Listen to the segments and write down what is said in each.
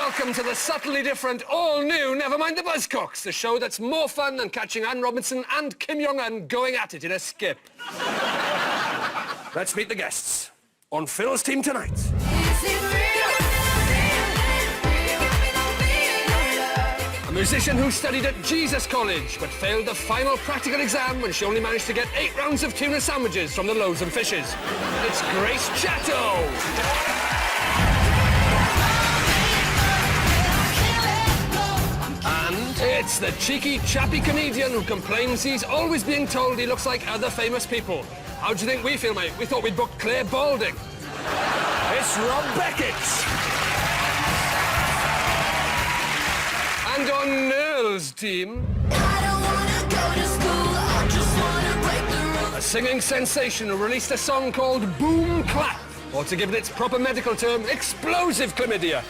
welcome to the subtly different, all-new Mind the Buzzcocks, the show that's more fun than catching Anne Robinson and Kim Jong-un going at it in a skip. Let's meet the guests. On Phil's team tonight... a musician who studied at Jesus College, but failed the final practical exam when she only managed to get 8 rounds of tuna sandwiches from the Loaves and Fishes. It's Grace Chatto! And it's the cheeky, chappy comedian who complains he's always being told he looks like other famous people. How do you think we feel, mate? We thought we'd book Claire Balding. It's Rob Beckett. And on Noel's team... a singing sensation who released a song called Boom Clap, or to give it its proper medical term, explosive chlamydia.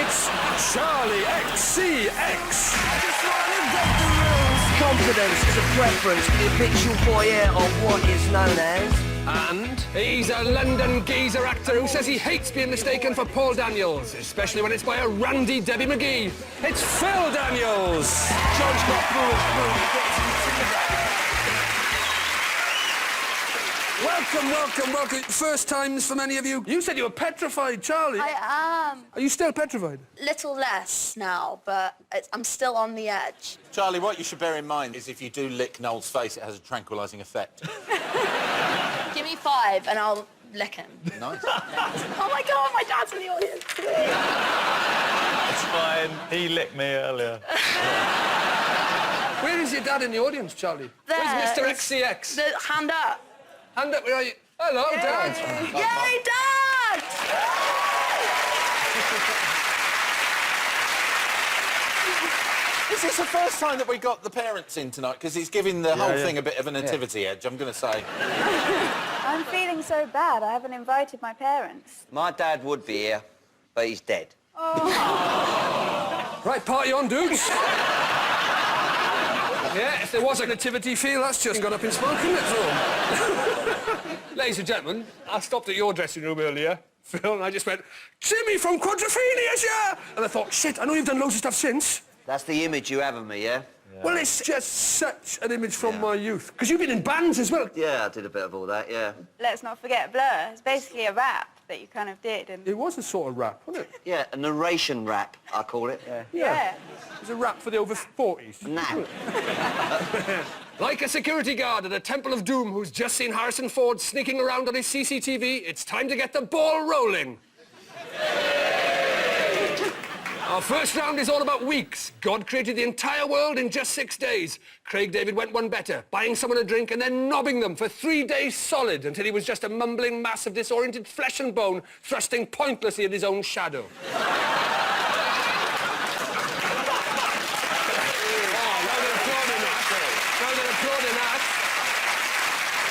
It's Charlie XCX. Confidence is a preference, the habitual voyeur of what is known as... And he's a London geezer actor who says he hates being mistaken for Paul Daniels, especially when it's by a randy Debbie McGee. It's Phill Daniels! John's got brewers. Welcome. First times for many of you. You said you were petrified, Charlie. I am. Are you still petrified? Little less now, but I'm still on the edge. Charlie, what you should bear in mind is if you do lick Noel's face, it has a tranquilising effect. Give me 5 and I'll lick him. Nice. Oh my God, my dad's in the audience. It's fine. He licked me earlier. Where is your dad in the audience, Charlie? There. Where's Mr. XCX? Hand up. Hand up, where are you? Hello, Yay. Dad. Yay, Dad! Is this the first time that we got the parents in tonight? Because it's giving the whole thing a bit of a nativity edge, I'm going to say. I'm feeling so bad, I haven't invited my parents. My dad would be here, but he's dead. Oh. Right, party on, dudes. Yeah, if there was a nativity feel, that's just gone up in smoke, isn't it, Phil? Ladies and gentlemen, I stopped at your dressing room earlier, Phil, and I just went, Jimmy from Quadrophenia's, yeah! And I thought, shit, I know you've done loads of stuff since. That's the image you have of me, yeah? Well, it's just such an image from my youth. Because you've been in bands as well. Yeah, I did a bit of all that, yeah. Let's not forget Blur. It's basically a rap that you kind of did. And... it was a sort of rap, wasn't it? Yeah, a narration rap, I call it. Yeah. It was a rap for the over 40s. Nah. Like a security guard at a Temple of Doom who's just seen Harrison Ford sneaking around on his CCTV, it's time to get the ball rolling. Our first round is all about weeks. God created the entire world in just 6 days. Craig David went one better, buying someone a drink and then knobbing them for 3 days solid until he was just a mumbling mass of disoriented flesh and bone, thrusting pointlessly at his own shadow.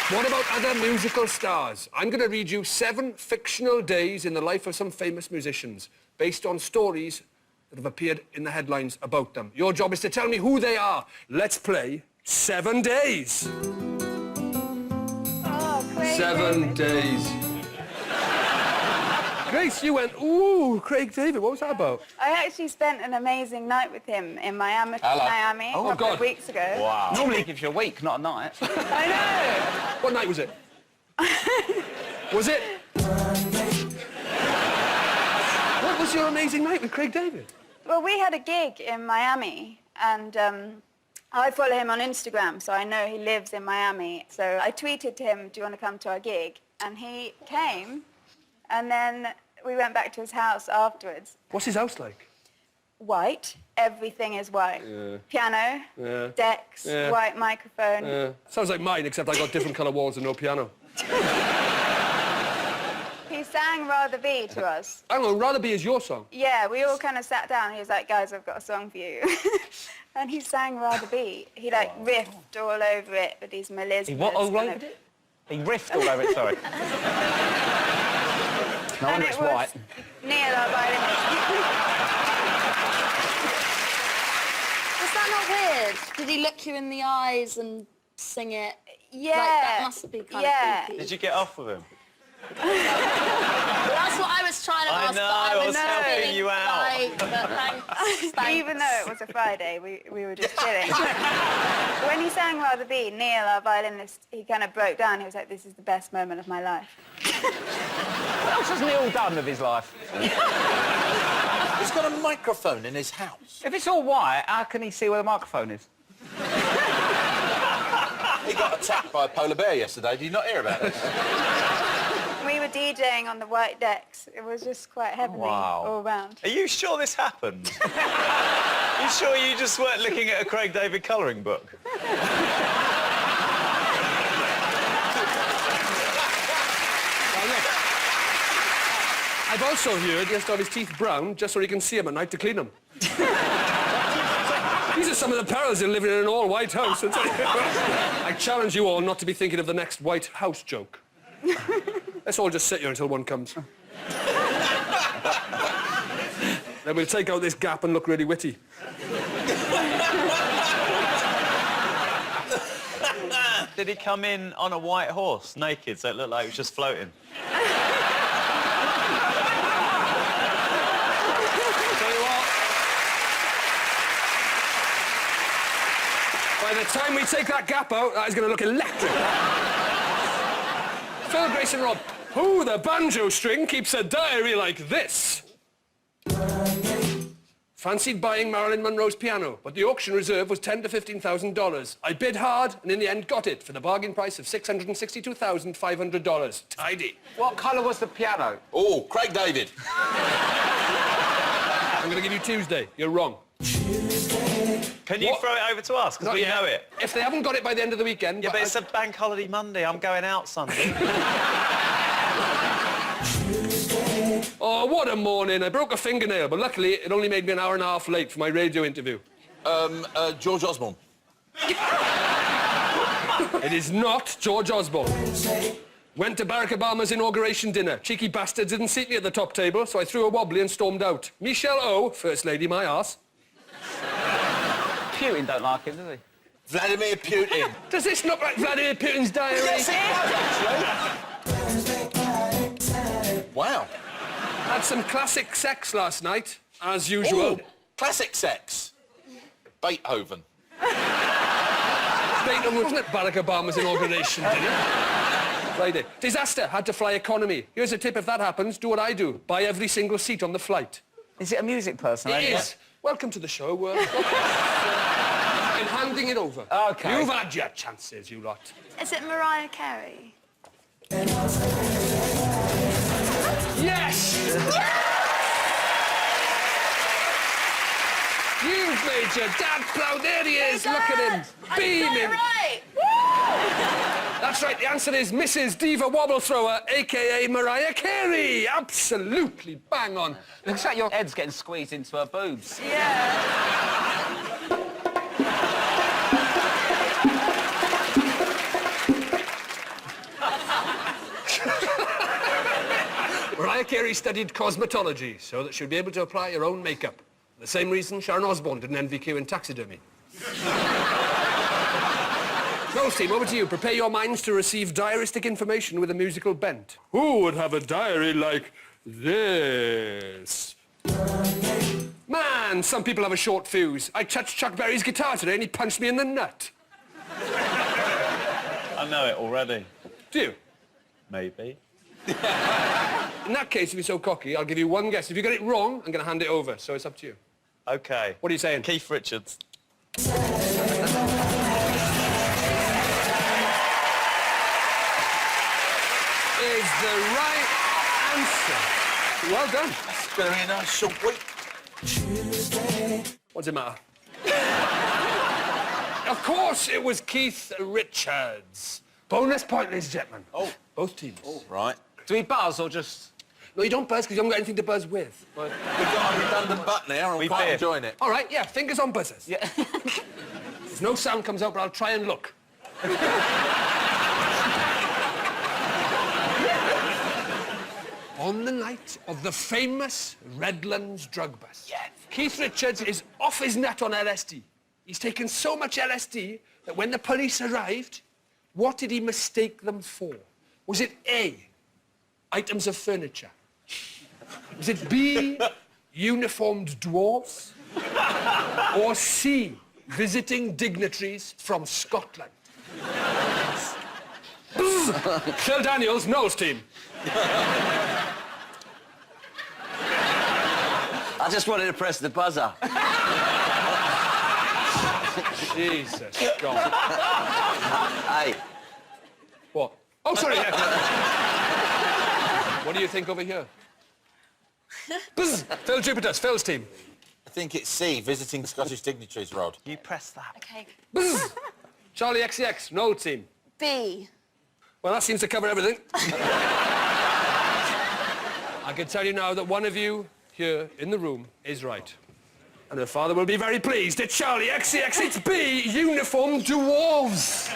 What about other musical stars? I'm going to read you 7 fictional days in the life of some famous musicians, based on stories that have appeared in the headlines about them. Your job is to tell me who they are. Let's play 7 days. Oh, Craig 7 days. Grace, you went, ooh, Craig David, what was that about? I actually spent an amazing night with him in Miami, a couple of weeks ago. Wow. Normally it gives you a week, not a night. I know. What night was it? Was it? What was your amazing night with Craig David? Well, we had a gig in Miami, and I follow him on Instagram, so I know he lives in Miami. So I tweeted to him, do you want to come to our gig? And he came, and then we went back to his house afterwards. What's his house like? White. Everything is white. Yeah. Piano, decks, white microphone. Sounds like mine, except I got different colour walls and no piano. He sang Rather Be to us. Hang on, Rather Be is your song? Yeah, we all kind of sat down. He was like, guys, I've got a song for you. And he sang Rather Be. He, like, riffed all over it with these melismas. He what all over it? He riffed all over it, sorry. No wonder it's white. Neil, our violinist. Was that not weird? Did he look you in the eyes and sing it? Yeah. Like, that must be kind of creepy. Did you get off with him? That's what I was trying to ask. I know, I was helping you out. Like, Even though it was a Friday, we were just chilling. When he sang Rather Be, Neil, our violinist, he kind of broke down. He was like, this is the best moment of my life. What else has Neil done with his life? He's got a microphone in his house. If it's all white, how can he see where the microphone is? He got attacked by a polar bear yesterday. Did you not hear about it? We were DJing on the white decks. It was just quite heavenly all round. Are you sure this happened? Are you sure you just weren't looking at a Craig David colouring book? I've also heard he has to have his teeth brown just so he can see them at night to clean them. These are some of the perils in living in an all-white house. I challenge you all not to be thinking of the next white house joke. Let's all just sit here until one comes. Then we'll take out this gap and look really witty. Did he come in on a white horse, naked, so it looked like he was just floating? By the time we take that gap out, that is going to look electric. Phil, Grace and Rob, who the banjo string keeps a diary like this? Fancied buying Marilyn Monroe's piano, but the auction reserve was $10,000 to $15,000. I bid hard and in the end got it for the bargain price of $662,500. Tidy. What colour was the piano? Oh, Craig David. I'm going to give you Tuesday. You're wrong. Can you throw it over to us? Because we know it. If they haven't got it by the end of the weekend... Yeah, but it's a bank holiday Monday. I'm going out Sunday. Oh, what a morning. I broke a fingernail, but luckily it only made me an hour and a half late for my radio interview. George Osborne. It is not George Osborne. Went to Barack Obama's inauguration dinner. Cheeky bastards didn't seat me at the top table, so I threw a wobbly and stormed out. Michelle O, First Lady, my arse. Putin don't like him, does he? Vladimir Putin. Does this look like Vladimir Putin's diary? Yes, it does, actually. Wow. Had some classic sex last night, as usual. Ooh, classic sex. Beethoven. Beethoven wasn't at Barack Obama's inauguration dinner. Friday. Disaster. Had to fly economy. Here's a tip if that happens. Do what I do. Buy every single seat on the flight. Is it a music person? It is. Welcome to the show. I'm handing it over. OK. You've had your chances, you lot. Is it Mariah Carey? Yes! You've made your dad proud. There he is. Look at him. Beaming. Right. That's right. The answer is Mrs. Diva Wobble Thrower, a.k.a. Mariah Carey. Absolutely bang on. Looks like your head's getting squeezed into her boobs. Yeah. Mariah Carey studied cosmetology so that she'd be able to apply her own makeup. The same reason Sharon Osbourne did an NVQ in taxidermy. Noel team, over to you. Prepare your minds to receive diaristic information with a musical bent. Who would have a diary like this? Man, some people have a short fuse. I touched Chuck Berry's guitar today and he punched me in the nut. I know it already. Do you? Maybe. In that case, if you're so cocky, I'll give you one guess. If you get it wrong, I'm going to hand it over, so it's up to you. OK. What are you saying? Keith Richards. Is the right answer. Well done. It's going to be a nice short week. What's it matter? Of course it was Keith Richards. Bonus point, ladies and gentlemen. Oh. Both teams. Oh, right. Do we buzz or just... No, you don't buzz because you haven't got anything to buzz with. We've got a redundant button here and I'm quite enjoying it. All right, yeah, fingers on buzzers. Yeah. If no sound comes out, but I'll try and look. On the night of the famous Redlands drug bust, Keith Richards is off his nut on LSD. He's taken so much LSD that when the police arrived, what did he mistake them for? Was it A, items of furniture? Was it B, uniformed dwarves? Or C, visiting dignitaries from Scotland. Phil Daniels, Noel's team. I just wanted to press the buzzer. Jesus God. Hey, What? Oh, sorry. Yeah. What do you think over here? Buzz. Phill Jupitus, Phil's team. I think it's C, visiting Scottish dignitaries, Rod. You press that. Okay. Buzz. Charlie XCX, Noel's team. B. Well, that seems to cover everything. I can tell you now that one of you here in the room is right. And her father will be very pleased. It's Charlie XCX, it's B, uniformed dwarves.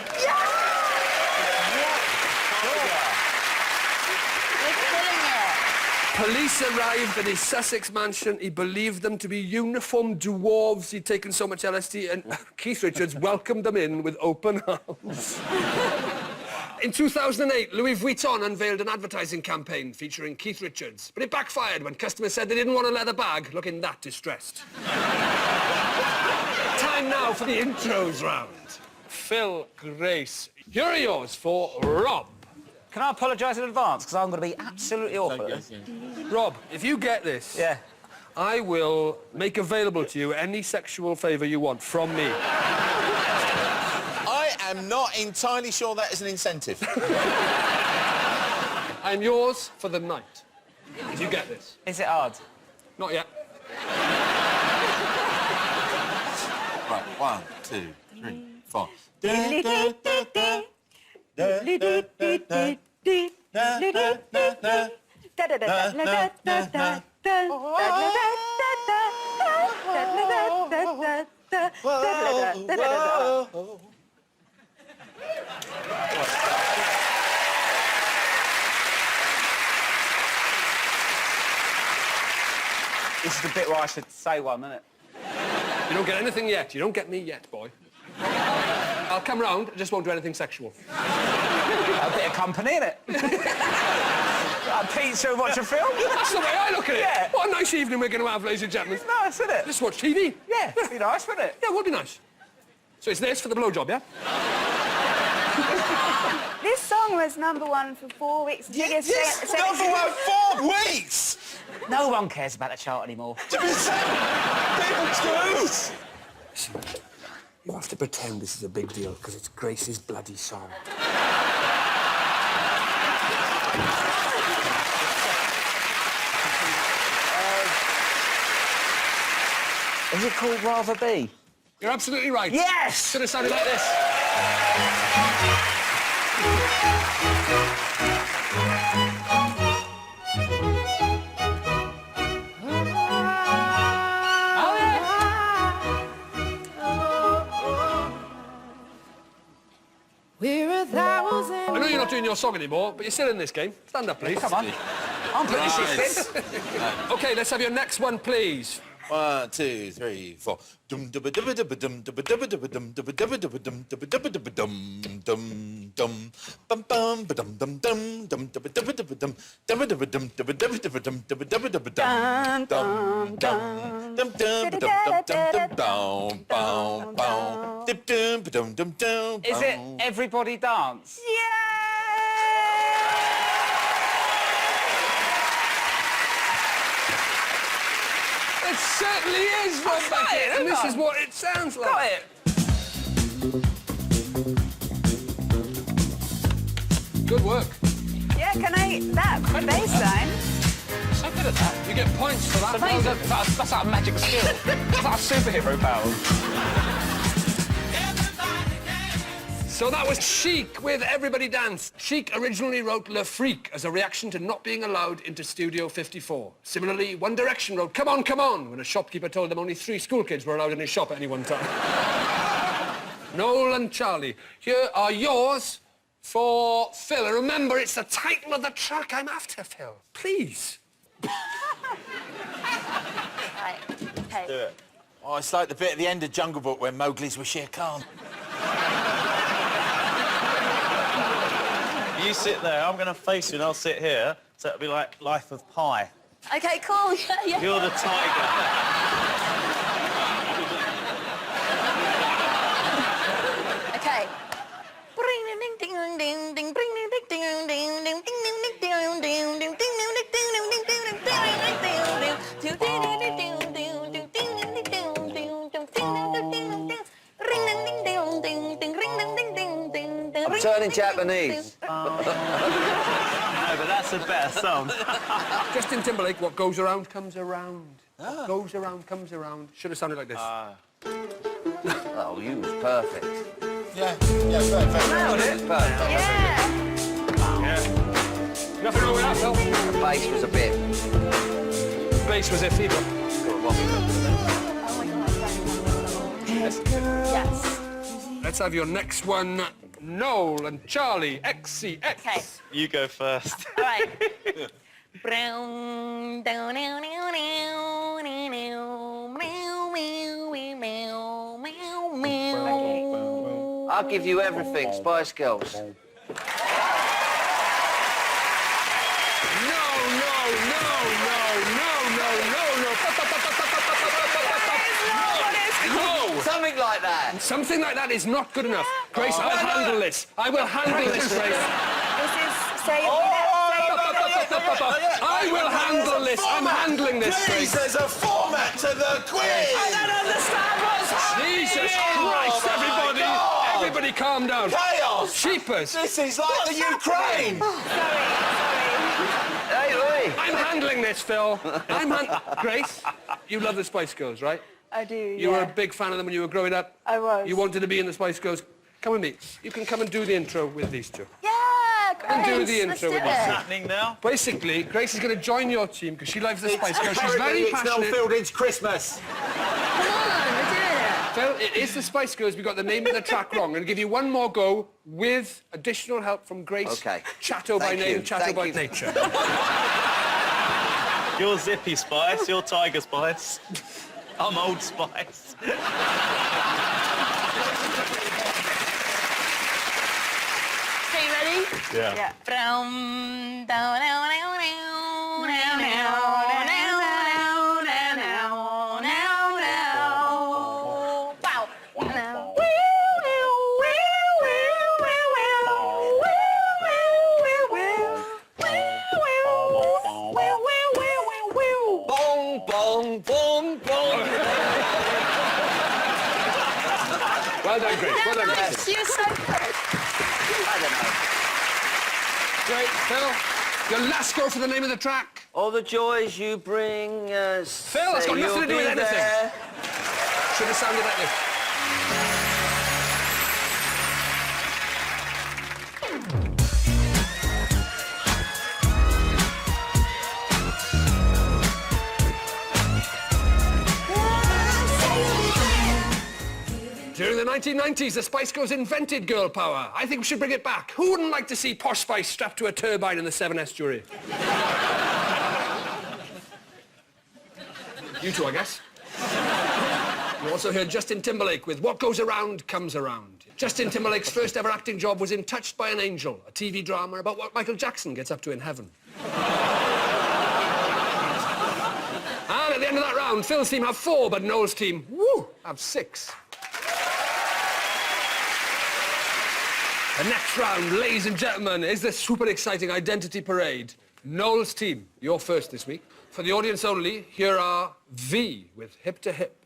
You're killing it. Police arrived at his Sussex mansion. He believed them to be uniformed dwarves. He'd taken so much LSD, and Keith Richards welcomed them in with open arms. In 2008, Louis Vuitton unveiled an advertising campaign featuring Keith Richards, but it backfired when customers said they didn't want a leather bag looking that distressed. Time now for the intros round. Phil, Grace, here are yours for Rob. Can I apologise in advance? Because I'm going to be absolutely awful at this. Rob, if you get this, Yeah. I will make available to you any sexual favour you want from me. I am not entirely sure that is an incentive. I'm yours for the night. Did you get this? Is it hard? Not yet. Right, 1, 2, 3, 4. This is the bit where I should say one, isn't it? You don't get anything yet. You don't get me yet, boy. I'll come round, I just won't do anything sexual. A bit of company, innit? A pizza and watch a film. That's the way I look at it. Yeah. What a nice evening we're going to have, ladies and gentlemen. It's nice, isn't it? Let's watch TV. Yeah, it'd be nice, wouldn't it? Yeah, it would be nice. So it's this for the blowjob, yeah? This song was #1 for 4 weeks. Yes, Biggest number 1, 4 weeks! No one cares about the chart anymore. People do! You have to pretend this is a big deal, because it's Grace's bloody song. Is it called Rather Be? You're absolutely right. Yes! Should have sounded like this. I know you're not doing your song anymore, but you're still in this game. Stand up, please. Come on. I'm pretty shifted. OK, let's have your next one, please. 1, 2, 3, 4. Is it Everybody Dance? It certainly is, Rhod got it, and this haven't I? is what it sounds like. Got it. Good work. Yeah, can I... That bass line. So good at that. You get points for that. Amazing. That's like a magic skill. That's like a superhero power. So that was Chic with Everybody Dance. Chic originally wrote Le Freak as a reaction to not being allowed into Studio 54. Similarly, One Direction wrote Come On, Come On when a shopkeeper told them only 3 school kids were allowed in his shop at any one time. Noel and Charlie, here are yours for Phil. And remember, it's the title of the track I'm after, Phil. Please. Right. Okay. Do it. Oh, it's like the bit at the end of Jungle Book when Mowgli's with Shere Khan. You sit there, I'm going to face you and I'll sit here. So it'll be like Life of Pi. Okay, cool. Yeah, yeah. You're the tiger. I'm turning Japanese. No, but that's a better song. Justin Timberlake, what goes around comes around. What goes around comes around. Should have sounded like this. Oh, you was perfect. Yeah, perfect. Nailed it. Perfect. Yeah. Nothing wrong with that, Phil. The bass was a bit... The bass was iffy, but... Yes. Let's have your next one, Noel and Charlie, XCX. Okay. You go first. All right. I'll give you everything, Spice Girls. No! Something like that. Something like that is not good enough. Grace, I'll handle this. I will handle this, Grace. This is say it. I will handle this. I'm handling this, Please, Grace. there's a format to the quiz! I don't understand what's happening. Jesus Oh, Christ, my everybody. God. Everybody calm down. Chaos! Sheepers. This is like the Ukraine! Hey, Lee. I'm handling this, Phil. Grace, you love the Spice Girls, right? I do, You were a big fan of them when you were growing up. I was. You wanted to be in the Spice Girls. Come with me. You can come and do the intro with these two. Yeah, Grace. And do the let's intro do with it. us. Happening now? Basically, Grace is going to join your team because she loves the Spice Girls. She's very It's Noel passionate. Fielding's Christmas. Come on, we're doing it. Phil, it is the Spice Girls. We got the name of the track wrong. I'm going to give you one more go with additional help from Grace. Okay. Chatto by Thank name, you. Chatto Thank by you. nature. You're Zippy Spice, you're Tiger Spice. I'm Old Spice. Okay, you ready? Yeah. From down, down, down, down, down, down, down, down, down, down, down. Wow. Now. Bong, bong, bong, bong. Well done, Grace. Well done, Grace. Nice, you're so good. I don't know. Great, Phil. Your last go for the name of the track. All the joys you bring us. Phil, that's got nothing to do with anything. Should have sounded like this. During the 1990s, the Spice Girls invented girl power. I think we should bring it back. Who wouldn't like to see Posh Spice strapped to a turbine in the 7S jury? You two, I guess. You also heard Justin Timberlake with What Goes Around Comes Around. Justin Timberlake's first ever acting job was in Touched by an Angel, a TV drama about what Michael Jackson gets up to in heaven. And at the end of that round, Phil's team have 4, but Noel's team, woo, have 6. The next round, ladies and gentlemen, is the super exciting identity parade. Noel's team, you're first this week. For the audience only, here are V with Hip to Hip.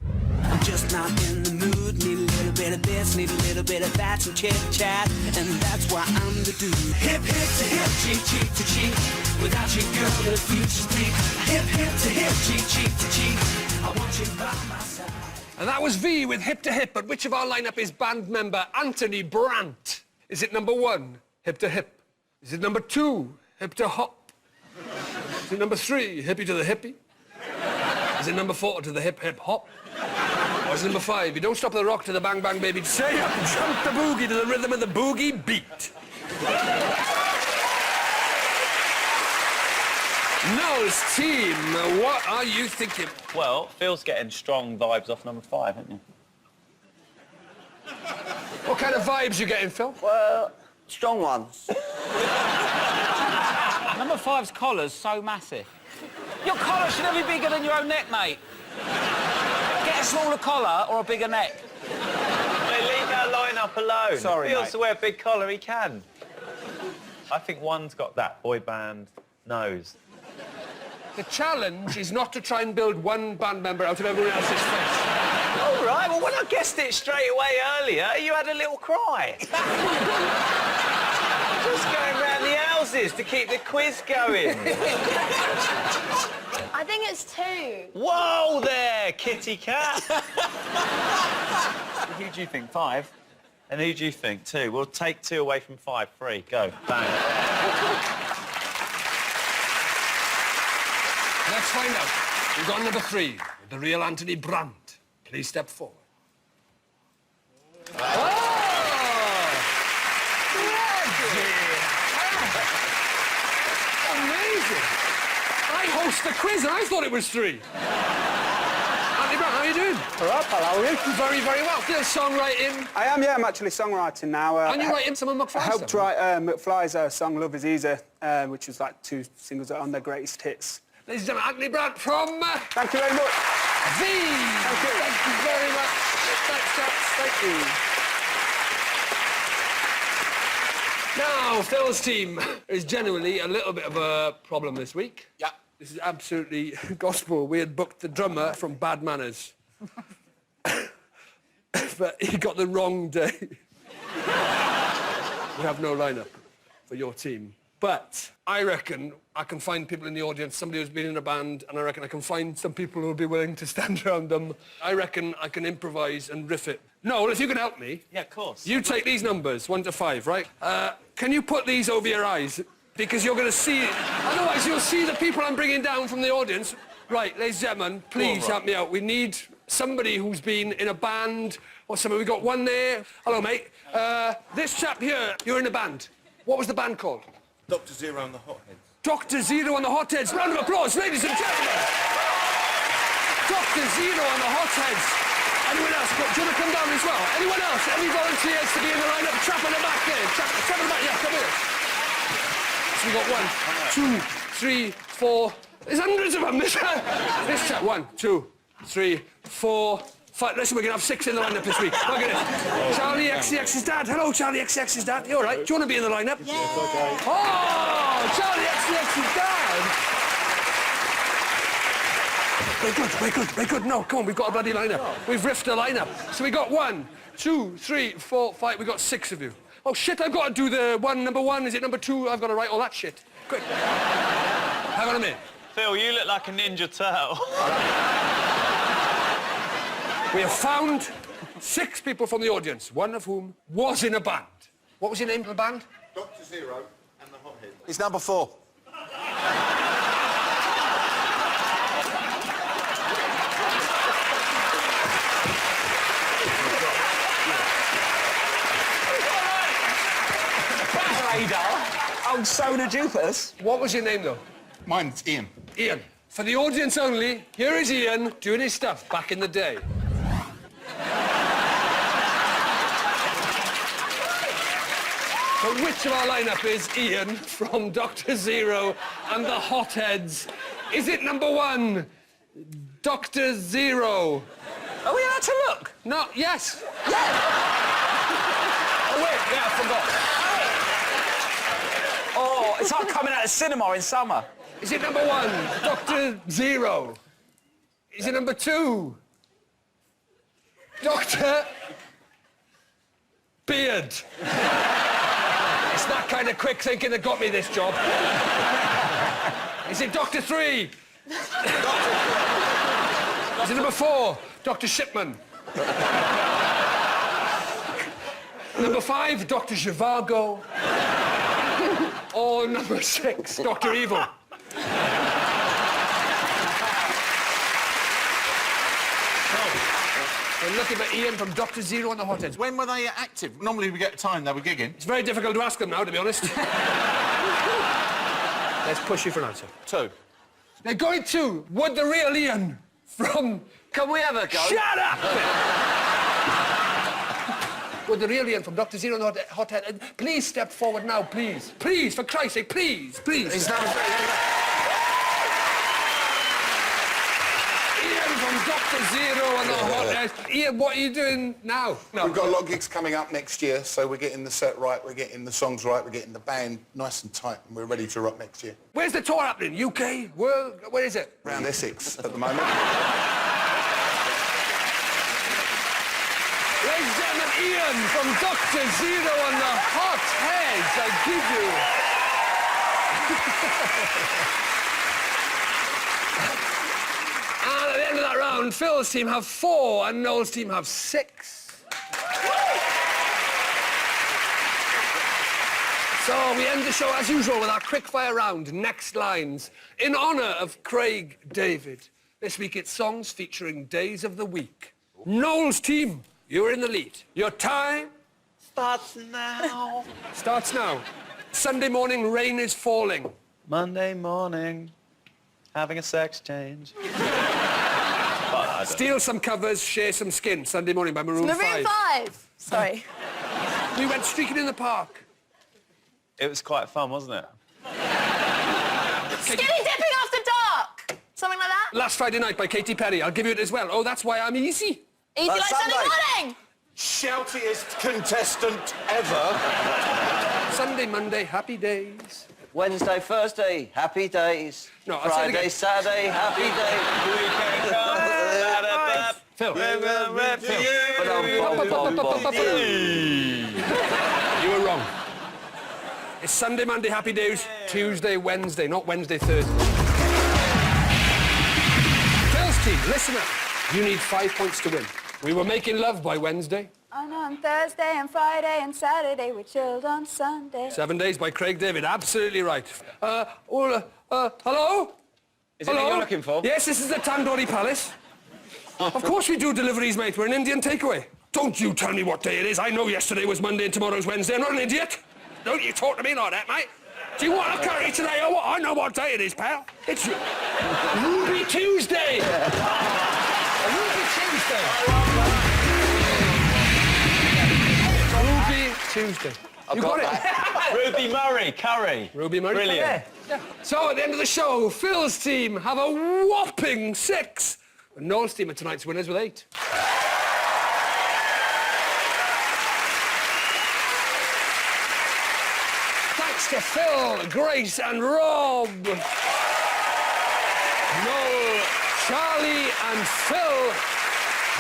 I'm just not in the mood, need a little bit of this, need a little bit of that, some chit-chat, and that's why I'm the dude. Hip, hip to hip, cheek, cheek to cheek, without you, girl, the future's bleak. Hip, hip to hip, cheek, cheek to cheek, I want you by my side. And that was V with Hip to Hip, but which of our lineup is band member Anthony Brandt? Is it number 1, Hip to Hip? Is it number 2, Hip to Hop? Is it number 3, Hippie to the Hippie? Is it number 4, to the Hip Hip Hop? Or is it number 5, you don't stop the rock to the bang bang baby, say up, jump the boogie to the rhythm of the boogie beat? Noel's team, what are you thinking? Well, Phil's getting strong vibes off number 5, isn't he? What kind of vibes you getting, Phil? Well, strong ones. Number 5's collar's so massive. Your collar should never be bigger than your own neck, mate. Get a smaller collar or a bigger neck. Hey, leave that line up alone. Sorry, If he wants mate. to wear a big collar, he can. I think one's got that boy band nose. The challenge is not to try and build one band member out of everyone else's face. All right, well, when I guessed it straight away earlier, you had a little cry. Just going round the houses to keep the quiz going. I think it's 2. Whoa there, kitty cat. Who do you think? 5? And who do you think? 2. We'll take 2 away from 5. 3. Go. Bang. Let's find out. We've got number 3, the real Anthony Brandt. Please step forward. Amazing! I host the quiz and I thought it was 3. Anthony Brandt, how are you doing? All right, pal, how are you? Very, very well. Still songwriting. I am, yeah, I'm actually songwriting now. And you writing some of McFly's I helped stuff? write McFly's song Love Is Easy, which was like 2 singles on their greatest hits. Ladies and gentlemen, Anthony Brandt from... Thank you very much. Thank you very much. Thanks, chaps. Thank you. Now, Phil's team is genuinely a little bit of a problem this week. Yeah. This is absolutely gospel. We had booked the drummer from Bad Manners. But he got the wrong day. We have no lineup for your team. But I reckon I can find people in the audience, somebody who's been in a band, and I reckon I can find some people who'll be willing to stand around them. I reckon I can improvise and riff it. Noel, if you can help me. Yeah, of course. You take these numbers, 1 to 5, right? Can you put these over your eyes? Because you're going to see it. Otherwise, you'll see the people I'm bringing down from the audience. Right, ladies and gentlemen, please help me out. We need somebody who's been in a band or something. We got one there. Hello, mate. This chap here, you're in a band. What was the band called? Dr. Zero and the Hotheads. Dr. Zero and the Hotheads. Round of applause, ladies and gentlemen. Dr. Zero and the Hotheads. Anyone else? Do you want to come down as well? Anyone else? Any volunteers to be in the lineup? Chap in the back there. Chap in the back. Yeah, come here. So we got 1, 2, 3, 4. There's hundreds of them. This chap. 1, 2, 3, 4, 5. Listen, we're going to have 6 in the lineup this week. Look at it. Charlie XCX's dad. Hello, Charlie XCX's dad. You all right? Do you want to be in the lineup? Yeah. Oh, Charlie XCX's dad. We're good. No, come on, we've got a bloody lineup. We've riffed a lineup. So we got 1, 2, 3, 4, 5. We got 6 of you. Oh, shit, I've got to do the number 1. Is it number 2? I've got to write all that shit. Quick. Hang on a minute. Phil, you look like a Ninja Turtle. We have found 6 people from the audience, one of whom was in a band. What was your name of the band? Dr. Zero and the Hotheads. It's number 4. Old Soda Jupitus. What was your name, though? Mine's Ian. Ian. For the audience only, here is Ian doing his stuff back in the day. But which of our lineup is Ian from Dr. Zero and the Hotheads? Is it number 1, Dr. Zero? Are we allowed to look? No, yes. Oh, wait, yeah, I forgot. Oh, it's like coming out of cinema in summer. Is it number 1, Dr. Zero? Is it number 2, Dr. Beard? It's that kind of quick thinking that got me this job. Is it Dr. 3? Is it number 4, Dr. Shipman? Number 5, Dr. Zhivago? Or number 6, Dr. Evil? We're looking for Ian from Dr. Zero and the Hotheads. When were they active? Normally we get a time they were gigging. It's very difficult to ask them now, to be honest. Let's push you for an answer. 2. They're going to. Would the real Ian from... Can we have a go? Shut up! Would the real Ian from Dr. Zero and the Hothead... Please step forward now, please. Please, for Christ's sake, please, please. It's number 3. Ian from Dr. Zero and the Hotheads. Ian, what are you doing now? No. We've got a lot of gigs coming up next year, so we're getting the set right, we're getting the songs right, we're getting the band nice and tight, and we're ready to rock next year. Where's the tour happening? UK? World? Where is it? Around Essex at the moment. Ladies and gentlemen, Ian from Dr. Zero and the Hotheads. I give you. And at the end of that round, Phil's team have 4 and Noel's team have 6. So we end the show, as usual, with our quick-fire round, next lines. In honour of Craig David, this week it's songs featuring days of the week. Noel's team, you're in the lead. Your time... Starts now. Starts now. Sunday morning, rain is falling. Monday morning, having a sex change. Steal some covers, share some skin. Sunday morning by Maroon 5. Maroon 5. Sorry. We went streaking in the park. It was quite fun, wasn't it? Skinny dipping after dark. Something like that. Last Friday Night by Katy Perry. I'll give you it as well. Oh, that's why I'm easy. Easy like Sunday morning. Shoutiest contestant ever. Sunday, Monday, happy days. Wednesday, Thursday, happy days. No, I'll say it Friday, again. Saturday, happy days. Phil. You were wrong. It's Sunday, Monday, happy days. Tuesday, Wednesday, not Wednesday, Thursday. Phil's team, listen up. You need 5 points to win. We were making love by Wednesday. And on Thursday and Friday and Saturday, we chilled on Sunday. 7 days by Craig David. Absolutely right. Hello? Is it what you're looking for? Yes, this is the Tandoori Palace. Of course we do deliveries, mate. We're an Indian takeaway. Don't you tell me what day it is. I know yesterday was Monday and tomorrow's Wednesday. I'm not an idiot. Don't you talk to me like that, mate. Do you want a curry today or what? I know what day it is, pal. It's Ruby Tuesday. Ruby Tuesday. Ruby Tuesday. You got it. Ruby Murray, curry. Ruby Murray. Brilliant. Yeah. So at the end of the show, Phil's team have a whopping 6. And Noel's team are tonight's winners with 8. Thanks to Phil, Grace and Rob. Noel, Charlie and Phil.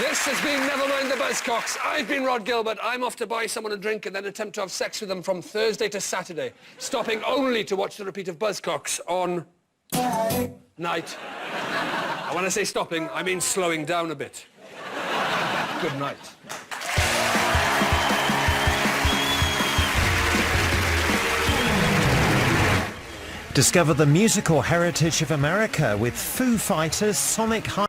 This has been Never Mind the Buzzcocks. I've been Rhod Gilbert. I'm off to buy someone a drink and then attempt to have sex with them from Thursday to Saturday, stopping only to watch the repeat of Buzzcocks on... night. And when I say stopping, I mean slowing down a bit. Good night. Discover the musical heritage of America with Foo Fighters' Sonic High.